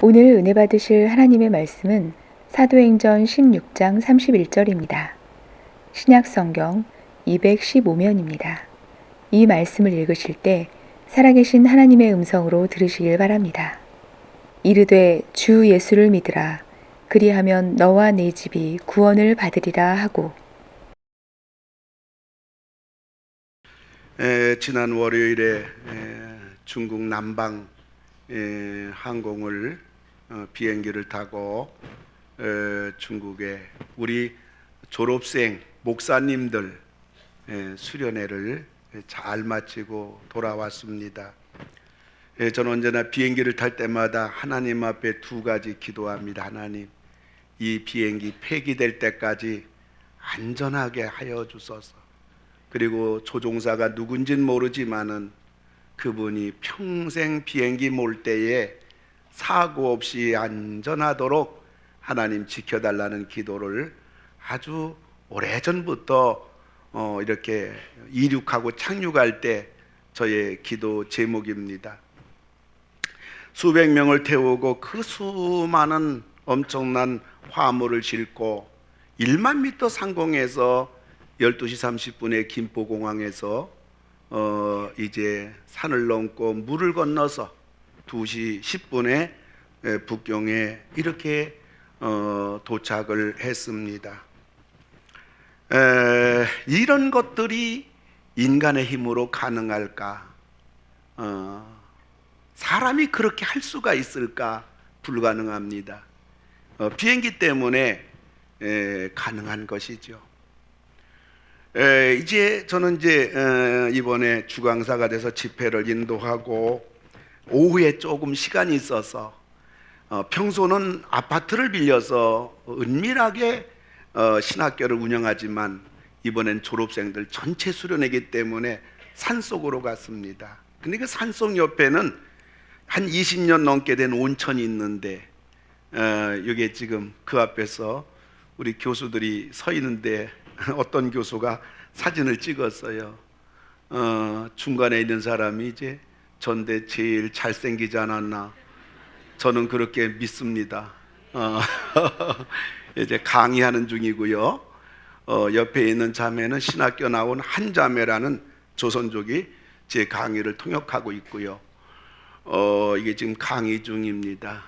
오늘 은혜 받으실 하나님의 말씀은 사도행전 16장 31절입니다. 신약성경 215면입니다. 이 말씀을 읽으실 때 살아계신 하나님의 음성으로 들으시길 바랍니다. 이르되 주 예수를 믿으라. 그리하면 너와 네 집이 구원을 받으리라 하고. 지난 월요일에 중국 남방 항공을 비행기를 타고 중국에 우리 졸업생 목사님들 수련회를 잘 마치고 돌아왔습니다. 저는 언제나 비행기를 탈 때마다 하나님 앞에 두 가지 기도합니다. 하나님, 이 비행기 폐기될 때까지 안전하게 하여 주소서. 그리고 조종사가 누군진 모르지만은 그분이 평생 비행기 몰 때에 사고 없이 안전하도록 하나님 지켜달라는 기도를 아주 오래전부터 이렇게 이륙하고 착륙할 때 저의 기도 제목입니다. 수백 명을 태우고 그 수많은 엄청난 화물을 싣고 1만 미터 상공에서 12시 30분에 김포공항에서 이제 산을 넘고 물을 건너서 2시 10분에 북경에 이렇게 도착을 했습니다. 이런 것들이 인간의 힘으로 가능할까? 사람이 그렇게 할 수가 있을까? 불가능합니다. 비행기 때문에 가능한 것이죠. 이제 저는 이번에 주강사가 돼서 집회를 인도하고 오후에 조금 시간이 있어서 평소는 아파트를 빌려서 은밀하게 신학교를 운영하지만 이번엔 졸업생들 전체 수련회이기 때문에 산속으로 갔습니다. 근데 그 산속 옆에는 한 20년 넘게 된 온천이 있는데 여기에 지금 그 앞에서 우리 교수들이 서 있는데 어떤 교수가 사진을 찍었어요. 중간에 있는 사람이 이제 전대 제일 잘생기지 않았나? 저는 그렇게 믿습니다. 이제 강의하는 중이고요. 옆에 있는 자매는 신학교 나온 한 자매라는 조선족이 제 강의를 통역하고 있고요. 이게 지금 강의 중입니다.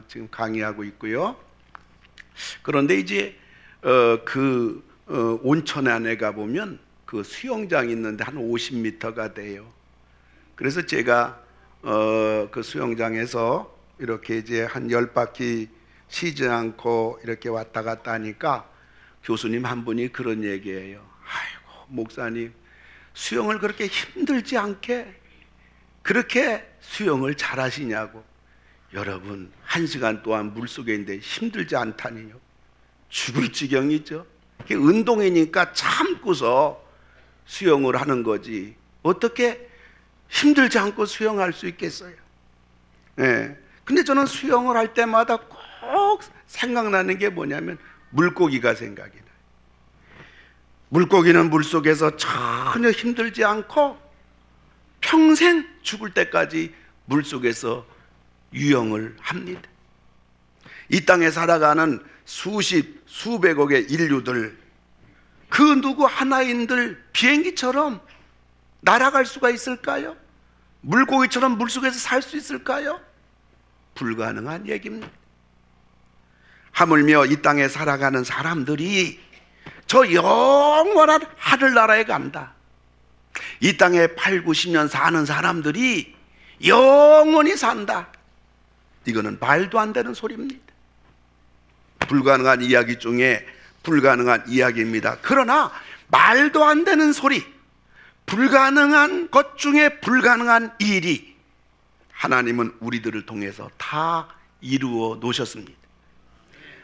지금 강의하고 있고요. 그런데 이제 온천 안에 가보면 그 수영장이 있는데 한 50m가 돼요. 그래서 제가 그 수영장에서 이렇게 이제 한 10바퀴 쉬지 않고 이렇게 왔다 갔다 하니까 교수님 한 분이 그런 얘기예요. 아이고, 목사님, 수영을 그렇게 힘들지 않게 그렇게 수영을 잘 하시냐고. 여러분, 1시간 동안 물속에 있는데 힘들지 않다니요. 죽을 지경이죠. 운동이니까 참고서 수영을 하는 거지 어떻게 힘들지 않고 수영할 수 있겠어요? 근데 저는 수영을 할 때마다 꼭 생각나는 게 뭐냐면 물고기가 생각이 나요. 물고기는 물속에서 전혀 힘들지 않고 평생 죽을 때까지 물속에서 유영을 합니다. 이 땅에 살아가는 수백억의 인류들, 그 누구 하나인들 비행기처럼 날아갈 수가 있을까요? 물고기처럼 물속에서 살 수 있을까요? 불가능한 얘기입니다. 하물며 이 땅에 살아가는 사람들이 저 영원한 하늘나라에 간다. 이 땅에 8, 90년 사는 사람들이 영원히 산다. 이거는 말도 안 되는 소리입니다. 불가능한 이야기 중에 불가능한 이야기입니다. 그러나 말도 안 되는 소리, 불가능한 것 중에 불가능한 일이 하나님은 우리들을 통해서 다 이루어 놓으셨습니다.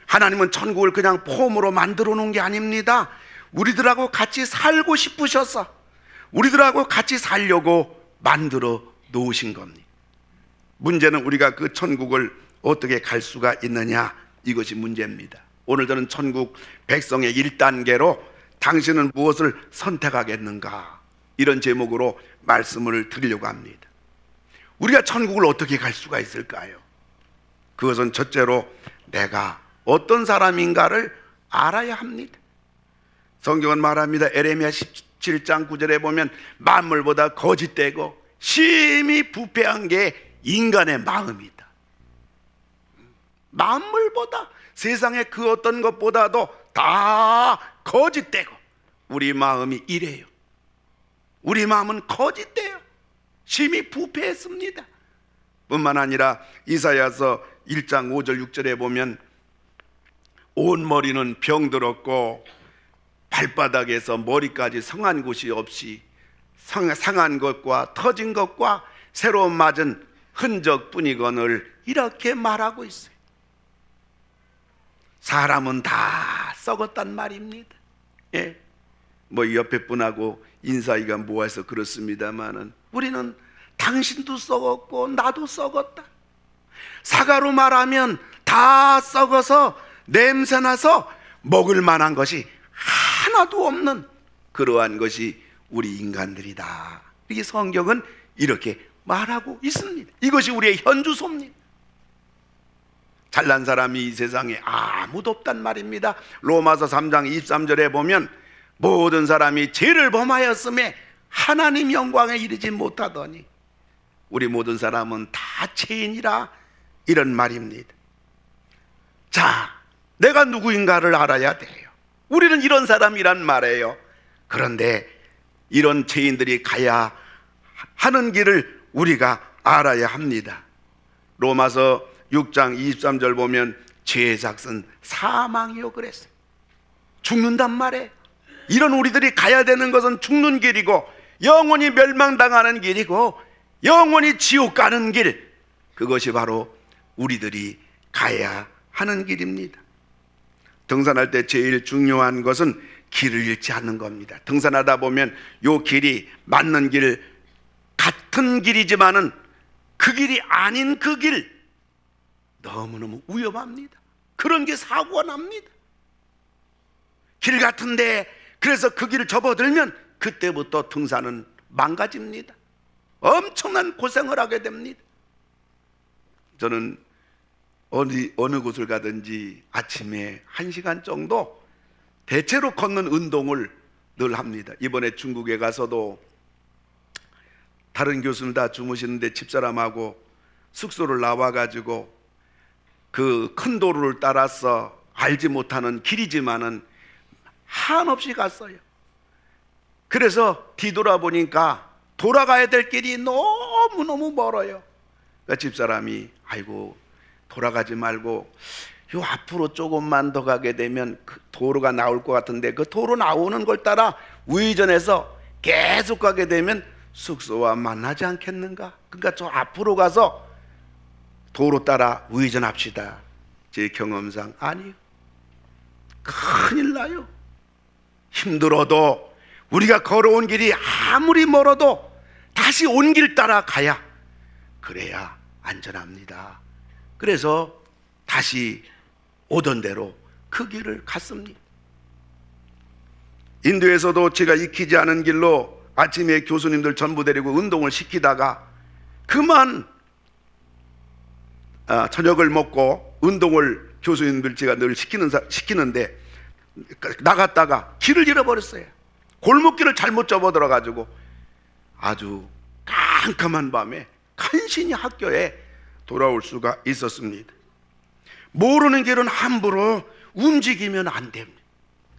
하나님은 천국을 그냥 폼으로 만들어 놓은 게 아닙니다. 우리들하고 같이 살고 싶으셔서 우리들하고 같이 살려고 만들어 놓으신 겁니다. 문제는 우리가 그 천국을 어떻게 갈 수가 있느냐, 이것이 문제입니다. 오늘 저는 천국 백성의 1단계로 당신은 무엇을 선택하겠는가, 이런 제목으로 말씀을 드리려고 합니다. 우리가 천국을 어떻게 갈 수가 있을까요? 그것은 첫째로 내가 어떤 사람인가를 알아야 합니다. 성경은 말합니다. 에레미야 17장 9절에 보면 만물보다 거짓되고 심히 부패한 게 인간의 마음이다. 만물보다, 세상의 그 어떤 것보다도 다 거짓되고 우리 마음이 이래요. 우리 마음은 거짓돼요. 심히 부패했습니다. 뿐만 아니라 이사야서 1장 5절 6절에 보면 온 머리는 병들었고 발바닥에서 머리까지 성한 곳이 없이 상한 것과 터진 것과 새로 맞은 흔적뿐이거늘 이렇게 말하고 있어요. 사람은 다 썩었단 말입니다. 예. 뭐 옆에 분하고 인사하기가 모아서 그렇습니다만은 우리는 당신도 썩었고 나도 썩었다. 사과로 말하면 다 썩어서 냄새나서 먹을 만한 것이 하나도 없는 그러한 것이 우리 인간들이다. 이게 성경은 이렇게 말하고 있습니다. 이것이 우리의 현주소입니다. 잘난 사람이 이 세상에 아무도 없단 말입니다. 로마서 3장 23절에 보면 모든 사람이 죄를 범하였음에 하나님 영광에 이르지 못하더니 우리 모든 사람은 다 죄인이라, 이런 말입니다. 자, 내가 누구인가를 알아야 돼요. 우리는 이런 사람이란 말이에요. 그런데 이런 죄인들이 가야 하는 길을 우리가 알아야 합니다. 로마서 6장 23절 보면 죄의 삭은 사망이요 그랬어요. 죽는단 말이에요. 이런 우리들이 가야 되는 것은 죽는 길이고 영원히 멸망당하는 길이고 영원히 지옥 가는 길, 그것이 바로 우리들이 가야 하는 길입니다. 등산할 때 제일 중요한 것은 길을 잃지 않는 겁니다. 등산하다 보면 요 길이 맞는 길, 같은 길이지만은 그 길이 아닌 그 길, 너무너무 위험합니다. 그런 게 사고가 납니다. 길 같은데 그래서 그 길을 접어들면 그때부터 등산은 망가집니다. 엄청난 고생을 하게 됩니다. 저는 어느 곳을 가든지 아침에 1시간 정도 대체로 걷는 운동을 늘 합니다. 이번에 중국에 가서도 다른 교수는 다 주무시는데 집사람하고 숙소를 나와가지고 그 큰 도로를 따라서 알지 못하는 길이지만은 한없이 갔어요. 그래서 뒤돌아보니까 돌아가야 될 길이 너무너무 멀어요. 그러니까 집사람이 아이고 돌아가지 말고 요 앞으로 조금만 더 가게 되면 그 도로가 나올 것 같은데 그 도로 나오는 걸 따라 우회전해서 계속 가게 되면 숙소와 만나지 않겠는가? 그러니까 저 앞으로 가서 도로 따라 우회전합시다. 제 경험상 아니요. 큰일 나요. 힘들어도 우리가 걸어온 길이 아무리 멀어도 다시 온 길 따라 가야, 그래야 안전합니다. 그래서 다시 오던 대로 그 길을 갔습니다. 인도에서도 제가 익히지 않은 길로 아침에 교수님들 전부 데리고 운동을 시키다가 그만 저녁을 먹고 운동을 교수님들 제가 늘 시키는데 나갔다가 길을 잃어버렸어요. 골목길을 잘못 접어들어가지고 아주 깜깜한 밤에 간신히 학교에 돌아올 수가 있었습니다. 모르는 길은 함부로 움직이면 안 됩니다.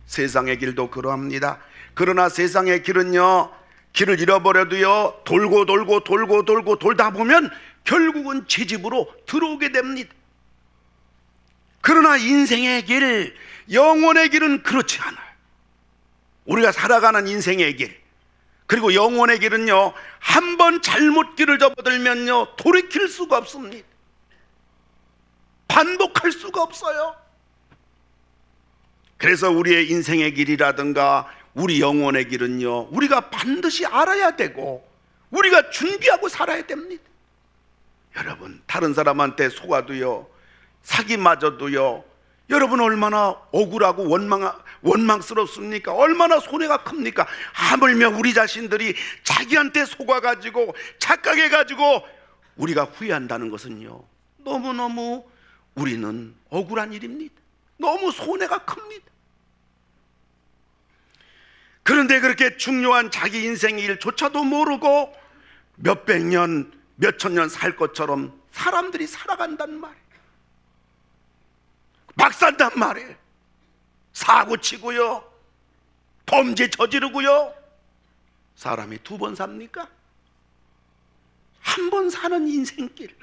세상의 길도 그러합니다. 그러나 세상의 길은요, 길을 잃어버려도요, 돌고 돌다 보면 결국은 제 집으로 들어오게 됩니다. 그러나 인생의 길, 영혼의 길은 그렇지 않아요. 우리가 살아가는 인생의 길, 그리고 영혼의 길은요, 한 번 잘못 길을 접어들면요, 돌이킬 수가 없습니다. 반복할 수가 없어요. 그래서 우리의 인생의 길이라든가 우리 영혼의 길은요, 우리가 반드시 알아야 되고 우리가 준비하고 살아야 됩니다. 여러분, 다른 사람한테 속아도요, 사기마저도요, 여러분 얼마나 억울하고 원망스럽습니까? 얼마나 손해가 큽니까? 하물며 우리 자신들이 자기한테 속아가지고 착각해가지고 우리가 후회한다는 것은요, 너무너무 우리는 억울한 일입니다. 너무 손해가 큽니다. 그런데 그렇게 중요한 자기 인생의 일조차도 모르고 몇백 년, 몇천 년 살 것처럼 사람들이 살아간단 말이에요. 막 산단 말이에요. 사고 치고요, 범죄 저지르고요. 사람이 두 번 삽니까? 한 번 사는 인생길,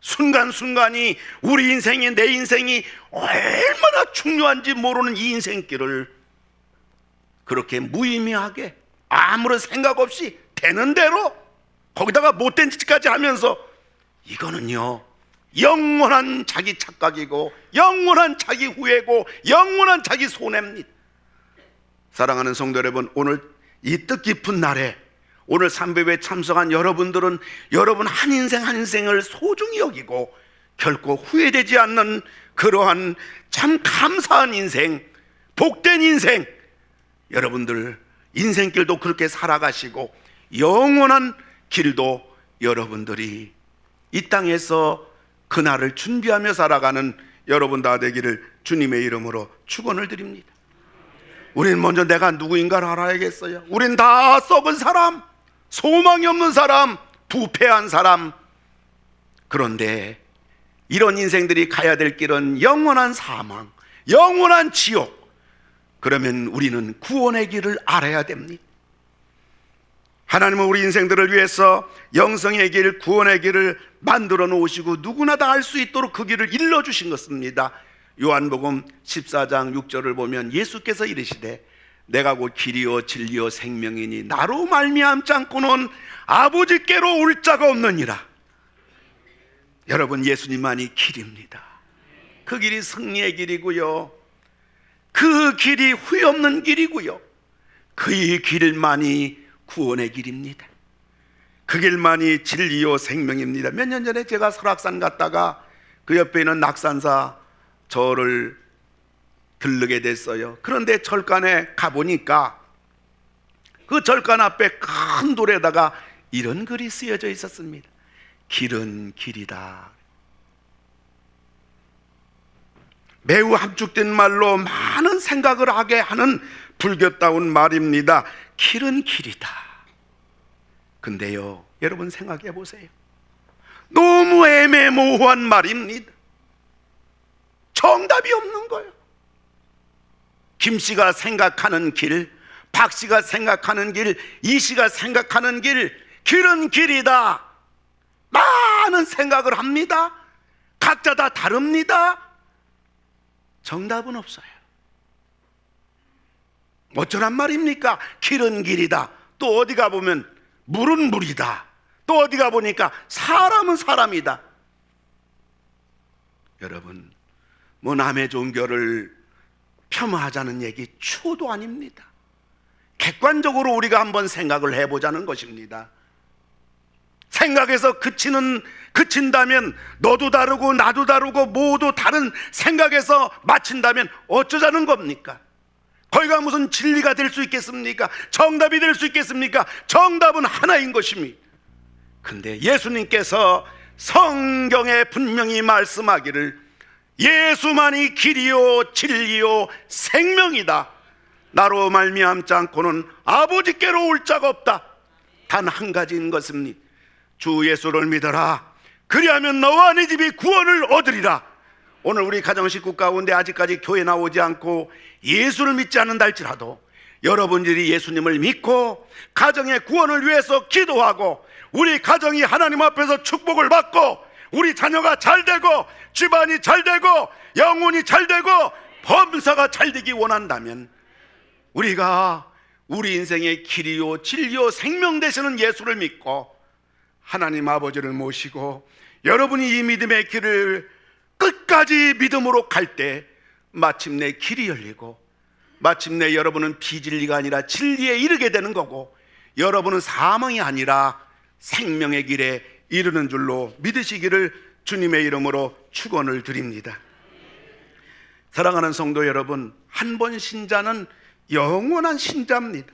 순간순간이 우리 인생이, 내 인생이 얼마나 중요한지 모르는 이 인생길을 그렇게 무의미하게 아무런 생각 없이 되는 대로, 거기다가 못된 짓까지 하면서, 이거는요 영원한 자기 착각이고 영원한 자기 후회고 영원한 자기 손해입니다. 사랑하는 성도 여러분, 오늘 이 뜻깊은 날에 오늘 삼배회에 참석한 여러분들은 여러분 한 인생 한 인생을 소중히 여기고 결코 후회되지 않는 그러한 참 감사한 인생, 복된 인생, 여러분들 인생길도 그렇게 살아가시고 영원한 길도 여러분들이 이 땅에서 그날을 준비하며 살아가는 여러분 다 되기를 주님의 이름으로 축원을 드립니다. 우린 먼저 내가 누구인가를 알아야겠어요. 우린 다 썩은 사람, 소망이 없는 사람, 부패한 사람. 그런데 이런 인생들이 가야 될 길은 영원한 사망, 영원한 지옥. 그러면 우리는 구원의 길을 알아야 됩니다. 하나님은 우리 인생들을 위해서 영생의 길, 구원의 길을 만들어 놓으시고 누구나 다 알 수 있도록 그 길을 일러주신 것입니다. 요한복음 14장 6절을 보면 예수께서 이르시되 내가 곧 길이요 진리요 생명이니 나로 말미암지 않고는 아버지께로 올 자가 없느니라. 여러분, 예수님만이 길입니다. 그 길이 승리의 길이고요, 그 길이 후회 없는 길이고요, 그 길만이 구원의 길입니다. 그 길만이 진리요 생명입니다. 몇 년 전에 제가 설악산 갔다가 그 옆에 있는 낙산사 절을 들르게 됐어요. 그런데 절간에 가보니까 그 절간 앞에 큰 돌에다가 이런 글이 쓰여져 있었습니다. 길은 길이다. 매우 함축된 말로 많은 생각을 하게 하는 불교다운 말입니다. 길은 길이다. 근데요, 여러분 생각해 보세요. 너무 애매모호한 말입니다. 정답이 없는 거예요. 김 씨가 생각하는 길, 박 씨가 생각하는 길, 이 씨가 생각하는 길, 길은 길이다. 많은 생각을 합니다. 각자 다 다릅니다. 정답은 없어요. 어쩌란 말입니까? 길은 길이다. 또 어디 가보면 물은 물이다. 또 어디 가보니까 사람은 사람이다. 여러분, 뭐 남의 종교를 폄하하자는 얘기 추호도 아닙니다. 객관적으로 우리가 한번 생각을 해보자는 것입니다. 생각에서 그친다면 너도 다르고 나도 다르고 모두 다른 생각에서 맞춘다면 어쩌자는 겁니까? 거기가 무슨 진리가 될 수 있겠습니까? 정답이 될 수 있겠습니까? 정답은 하나인 것입니다. 근데 예수님께서 성경에 분명히 말씀하기를 예수만이 길이요 진리요 생명이다. 나로 말미암지 않고는 아버지께로 올 자가 없다. 단 한 가지인 것입니다. 주 예수를 믿어라. 그리하면 너와 네 집이 구원을 얻으리라. 오늘 우리 가정 식구 가운데 아직까지 교회 나오지 않고 예수를 믿지 않는다 할지라도 여러분들이 예수님을 믿고 가정의 구원을 위해서 기도하고 우리 가정이 하나님 앞에서 축복을 받고 우리 자녀가 잘 되고 집안이 잘 되고 영혼이 잘 되고 범사가 잘 되기 원한다면 우리가 우리 인생의 길이요 진리요 생명 되시는 예수를 믿고 하나님 아버지를 모시고 여러분이 이 믿음의 길을 끝까지 믿음으로 갈 때 마침내 길이 열리고 마침내 여러분은 비진리가 아니라 진리에 이르게 되는 거고 여러분은 사망이 아니라 생명의 길에 이르는 줄로 믿으시기를 주님의 이름으로 축원을 드립니다. 사랑하는 성도 여러분, 한 번 신자는 영원한 신자입니다.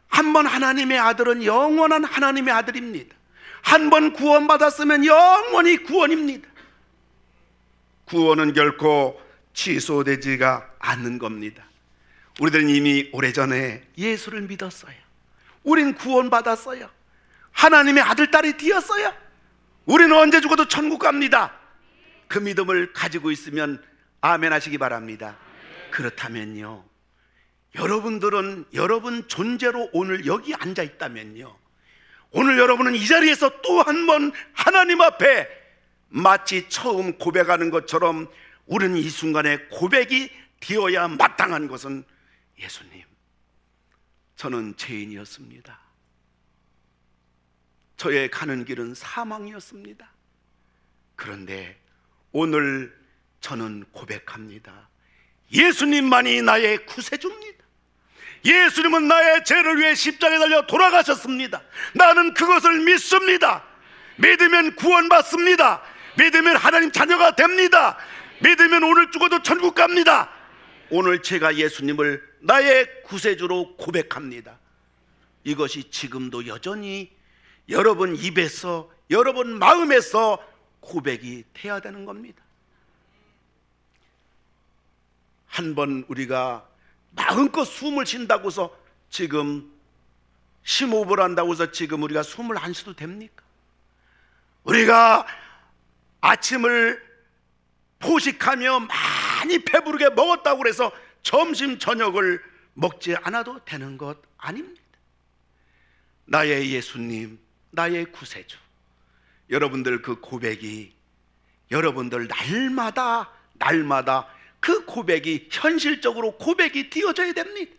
한 번 하나님의 아들은 영원한 하나님의 아들입니다. 한 번 구원받았으면 영원히 구원입니다. 구원은 결코 취소되지가 않는 겁니다. 우리들은 이미 오래전에 예수를 믿었어요. 우린 구원받았어요. 하나님의 아들, 딸이 되었어요. 우리는 언제 죽어도 천국 갑니다. 그 믿음을 가지고 있으면 아멘 하시기 바랍니다. 그렇다면요, 여러분들은 여러분 존재로 오늘 여기 앉아 있다면요, 오늘 여러분은 이 자리에서 또 한 번 하나님 앞에 마치 처음 고백하는 것처럼 우리는 이 순간에 고백이 되어야 마땅한 것은, 예수님, 저는 죄인이었습니다. 저의 가는 길은 사망이었습니다. 그런데 오늘 저는 고백합니다. 예수님만이 나의 구세주입니다. 예수님은 나의 죄를 위해 십자가에 달려 돌아가셨습니다. 나는 그것을 믿습니다. 믿으면 구원받습니다. 믿으면 하나님 자녀가 됩니다. 믿으면 오늘 죽어도 천국 갑니다. 오늘 제가 예수님을 나의 구세주로 고백합니다. 이것이 지금도 여전히 여러분 입에서, 여러분 마음에서 고백이 돼야 되는 겁니다. 한번 우리가 마음껏 숨을 쉰다고 해서 지금 심호흡을 한다고 해서 지금 우리가 숨을 안 쉬어도 됩니까? 우리가 아침을 포식하며 많이 배부르게 먹었다고 해서 점심 저녁을 먹지 않아도 되는 것 아닙니다. 나의 예수님, 나의 구세주, 여러분들 그 고백이, 여러분들 날마다 그 고백이 현실적으로 고백이 되어져야 됩니다.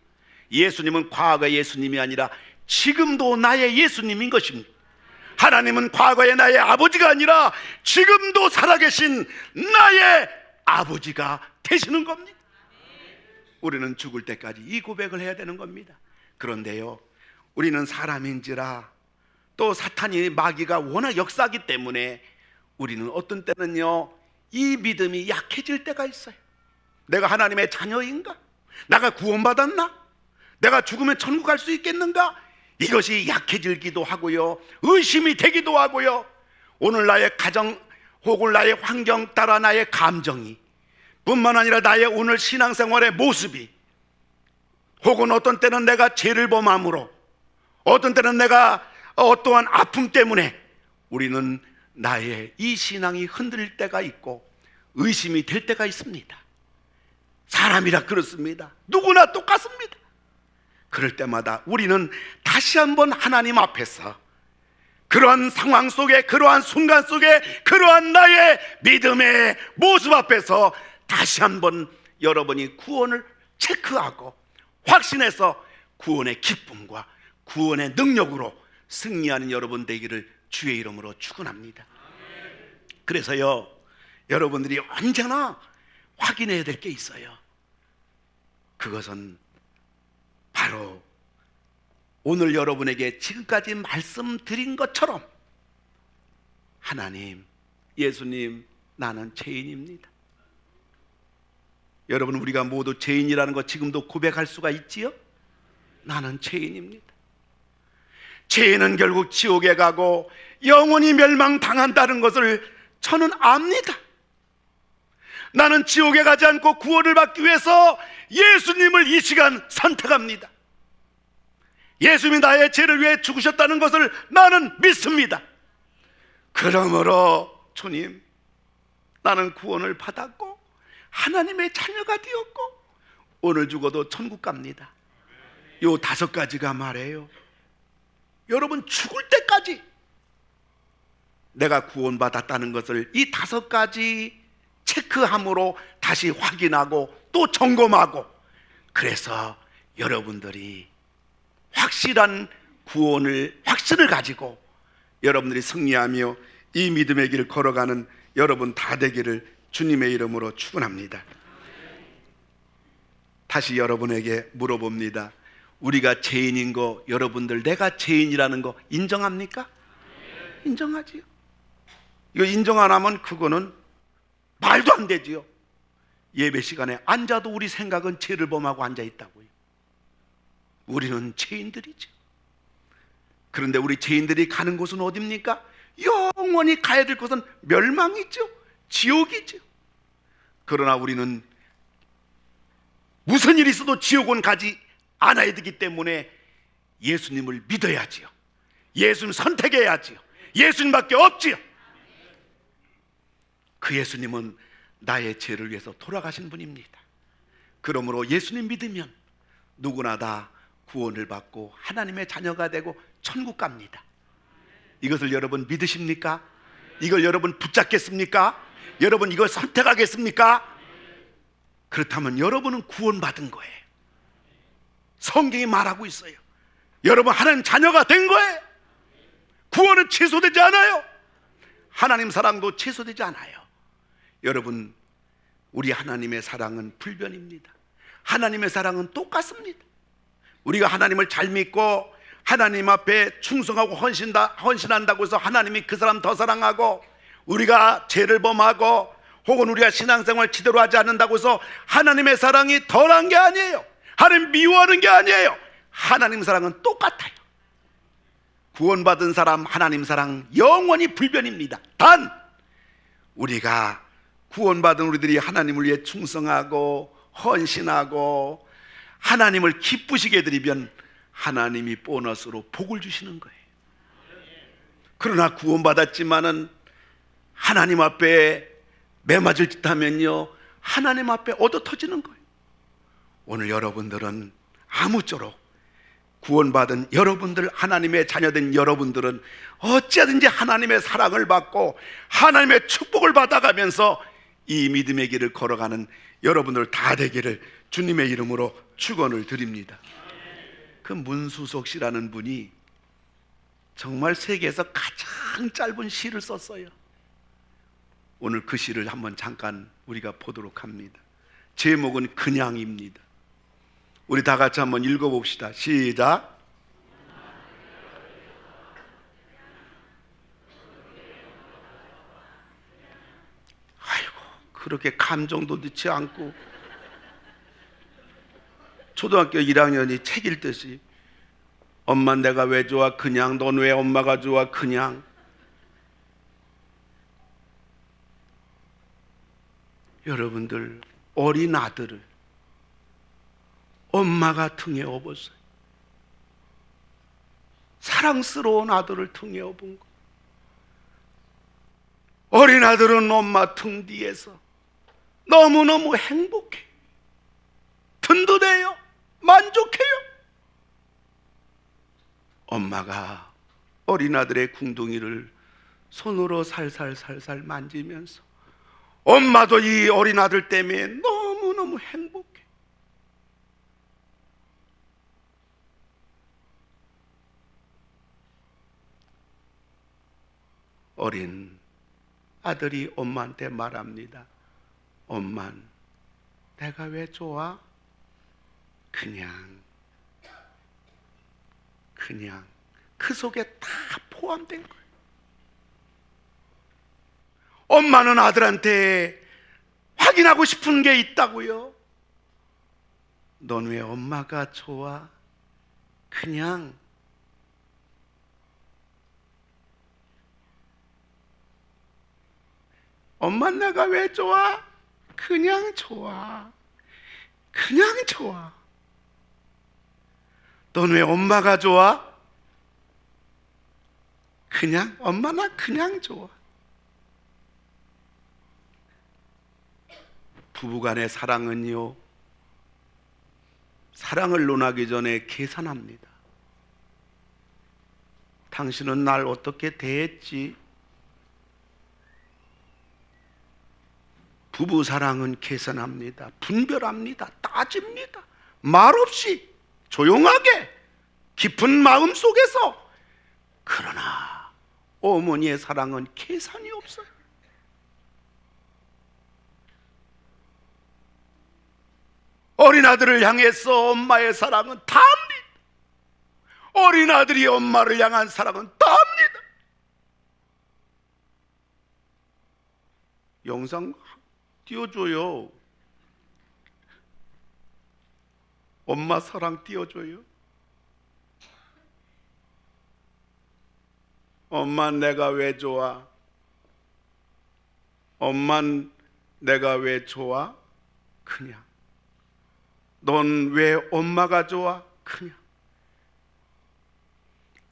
예수님은 과거의 예수님이 아니라 지금도 나의 예수님인 것입니다. 하나님은 과거의 나의 아버지가 아니라 지금도 살아계신 나의 아버지가 되시는 겁니다. 우리는 죽을 때까지 이 고백을 해야 되는 겁니다. 그런데요, 우리는 사람인지라 또 사탄이, 마귀가 워낙 역사하기 때문에 우리는 어떤 때는요, 이 믿음이 약해질 때가 있어요. 내가 하나님의 자녀인가? 내가 구원받았나? 내가 죽으면 천국 갈 수 있겠는가? 이것이 약해지기도 하고요, 의심이 되기도 하고요. 오늘 나의 가정 혹은 나의 환경 따라 나의 감정이, 뿐만 아니라 나의 오늘 신앙생활의 모습이, 혹은 어떤 때는 내가 죄를 범함으로, 어떤 때는 내가 어떠한 아픔 때문에 우리는 나의 이 신앙이 흔들릴 때가 있고 의심이 될 때가 있습니다. 사람이라 그렇습니다. 누구나 똑같습니다. 그럴 때마다 우리는 다시 한번 하나님 앞에서 그러한 상황 속에, 그러한 순간 속에, 그러한 나의 믿음의 모습 앞에서 다시 한번 여러분이 구원을 체크하고 확신해서 구원의 기쁨과 구원의 능력으로 승리하는 여러분 되기를 주의 이름으로 축원합니다. 그래서요, 여러분들이 언제나 확인해야 될 게 있어요. 그것은 바로 오늘 여러분에게 지금까지 말씀드린 것처럼, 하나님, 예수님, 나는 죄인입니다. 여러분, 우리가 모두 죄인이라는 것 지금도 고백할 수가 있지요? 나는 죄인입니다. 죄인은 결국 지옥에 가고 영원히 멸망당한다는 것을 저는 압니다. 나는 지옥에 가지 않고 구원을 받기 위해서 예수님을 이 시간 선택합니다. 예수님이 나의 죄를 위해 죽으셨다는 것을 나는 믿습니다. 그러므로 주님, 나는 구원을 받았고 하나님의 자녀가 되었고 오늘 죽어도 천국 갑니다. 요 5가지가 말해요. 여러분, 죽을 때까지 내가 구원받았다는 것을 이 5가지 체크함으로 다시 확인하고 또 점검하고, 그래서 여러분들이 확실한 확신을 가지고 여러분들이 승리하며 이 믿음의 길을 걸어가는 여러분 다 되기를 주님의 이름으로 축원합니다. 다시 여러분에게 물어봅니다. 우리가 죄인인 거, 여러분들 내가 죄인이라는 거 인정합니까? 인정하지요. 이거 인정 안 하면 그거는 말도 안 되지요. 예배 시간에 앉아도 우리 생각은 죄를 범하고 앉아 있다고요. 우리는 죄인들이죠. 그런데 우리 죄인들이 가는 곳은 어디입니까? 영원히 가야 될 곳은 멸망이죠. 지옥이죠. 그러나 우리는 무슨 일이 있어도 지옥은 가지 않아야 되기 때문에 예수님을 믿어야지요. 예수님 선택해야지요. 예수님밖에 없지요. 그 예수님은 나의 죄를 위해서 돌아가신 분입니다. 그러므로 예수님 믿으면 누구나 다 구원을 받고 하나님의 자녀가 되고 천국 갑니다. 이것을 여러분 믿으십니까? 이걸 여러분 붙잡겠습니까? 여러분 이걸 선택하겠습니까? 그렇다면 여러분은 구원받은 거예요. 성경이 말하고 있어요. 여러분 하나님 자녀가 된 거예요. 구원은 취소되지 않아요. 하나님 사랑도 취소되지 않아요. 여러분, 우리 하나님의 사랑은 불변입니다. 하나님의 사랑은 똑같습니다. 우리가 하나님을 잘 믿고 하나님 앞에 충성하고 헌신한다고 해서 하나님이 그 사람 더 사랑하고, 우리가 죄를 범하고 혹은 우리가 신앙생활 제대로 하지 않는다고 해서 하나님의 사랑이 덜한 게 아니에요. 하나님 미워하는 게 아니에요. 하나님 사랑은 똑같아요. 구원받은 사람 하나님 사랑 영원히 불변입니다. 단 우리가 구원받은 우리들이 하나님을 위해 충성하고 헌신하고 하나님을 기쁘시게 해드리면 하나님이 보너스로 복을 주시는 거예요. 그러나 구원받았지만은 하나님 앞에 매맞을 짓 하면요, 하나님 앞에 얻어 터지는 거예요. 오늘 여러분들은 아무쪼록 구원받은 여러분들, 하나님의 자녀된 여러분들은 어찌하든지 하나님의 사랑을 받고 하나님의 축복을 받아가면서 이 믿음의 길을 걸어가는 여러분들 다 되기를 주님의 이름으로 축원을 드립니다. 그 문수석 씨라는 분이 정말 세계에서 가장 짧은 시를 썼어요. 오늘 그 시를 한번 잠깐 우리가 보도록 합니다. 제목은 그냥입니다. 우리 다 같이 한번 읽어봅시다. 시작. 아이고, 그렇게 감정도 넣지 않고 초등학교 1학년이 책 읽듯이 엄마 내가 왜 좋아 그냥, 넌 왜 엄마가 좋아 그냥. 여러분들 어린 아들을 엄마가 등에 업었어요. 사랑스러운 아들을 등에 업은 거. 어린 아들은 엄마 등 뒤에서 너무너무 행복해요. 든든해요. 만족해요. 엄마가 어린 아들의 궁둥이를 손으로 살살살살 만지면서 엄마도 이 어린 아들 때문에 너무너무 행복해. 어린 아들이 엄마한테 말합니다. 엄마, 내가 왜 좋아? 그냥 그 속에 다 포함된 거예요. 엄마는 아들한테 확인하고 싶은 게 있다고요. 넌 왜 엄마가 좋아? 그냥. 엄마 내가 왜 좋아? 그냥 좋아. 그냥 좋아. 넌 왜 엄마가 좋아? 그냥. 엄마 나 그냥 좋아. 부부간의 사랑은요, 사랑을 논하기 전에 계산합니다. 당신은 날 어떻게 대했지? 부부 사랑은 계산합니다. 분별합니다. 따집니다. 말없이 조용하게 깊은 마음 속에서. 그러나 어머니의 사랑은 계산이 없어요. 어린 아들을 향해서 엄마의 사랑은 다합니다. 어린 아들이 엄마를 향한 사랑은 다합니다. 영상 띄워줘요. 엄마 사랑 띄워줘요. 엄마 내가 왜 좋아? 엄마 내가 왜 좋아? 그냥. 넌 왜 엄마가 좋아? 그냥.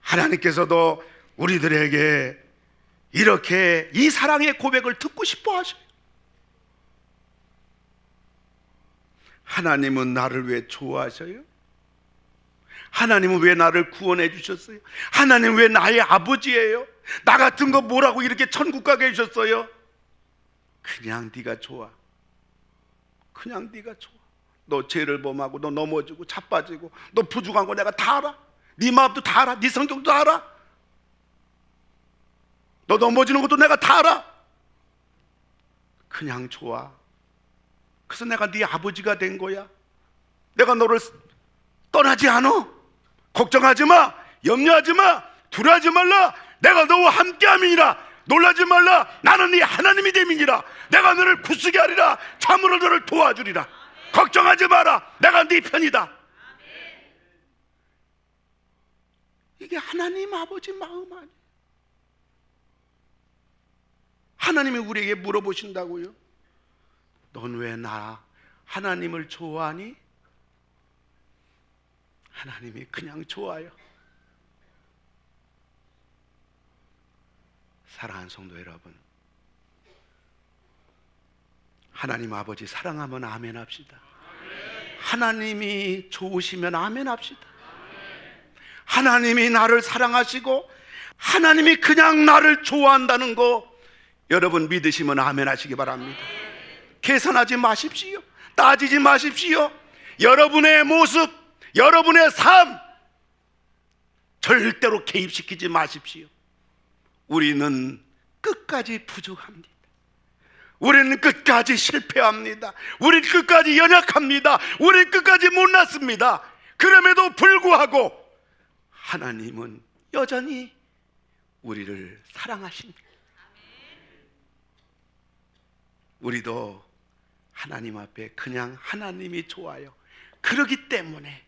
하나님께서도 우리들에게 이렇게 이 사랑의 고백을 듣고 싶어 하셔요. 하나님은 나를 왜 좋아하셔요? 하나님은 왜 나를 구원해 주셨어요? 하나님 왜 나의 아버지예요? 나 같은 거 뭐라고 이렇게 천국 가게 해주셨어요? 그냥 네가 좋아. 그냥 네가 좋아. 너 죄를 범하고 너 넘어지고 자빠지고 너 부족한 거 내가 다 알아. 네 마음도 다 알아. 네 성격도 알아. 너 넘어지는 것도 내가 다 알아. 그냥 좋아. 그래서 내가 네 아버지가 된 거야. 내가 너를 떠나지 않아. 걱정하지 마. 염려하지 마. 두려워하지 말라. 내가 너와 함께함이니라. 놀라지 말라. 나는 네 하나님이 됨이니라. 내가 너를 굳세게 하리라. 참으로 너를 도와주리라. 걱정하지 마라. 내가 네 편이다. 이게 하나님 아버지 마음 아니에요. 하나님이 우리에게 물어보신다고요. 넌 왜 나 하나님을 좋아하니? 하나님이 그냥 좋아요. 사랑하는 성도 여러분, 하나님 아버지 사랑하면 아멘 합시다. 하나님이 좋으시면 아멘 합시다. 하나님이 나를 사랑하시고 하나님이 그냥 나를 좋아한다는 거 여러분 믿으시면 아멘 하시기 바랍니다. 계산하지 마십시오. 따지지 마십시오. 여러분의 모습, 여러분의 삶 절대로 개입시키지 마십시오. 우리는 끝까지 부족합니다. 우리는 끝까지 실패합니다. 우리는 끝까지 연약합니다. 우리는 끝까지 못났습니다. 그럼에도 불구하고 하나님은 여전히 우리를 사랑하십니다. 우리도 하나님 앞에 그냥 하나님이 좋아요. 그러기 때문에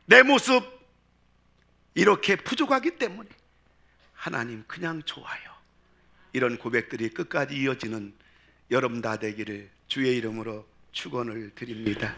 내 모습 이렇게 부족하기 때문에 하나님 그냥 좋아요. 이런 고백들이 끝까지 이어지는 여러분 다 되기를 주의 이름으로 축원을 드립니다.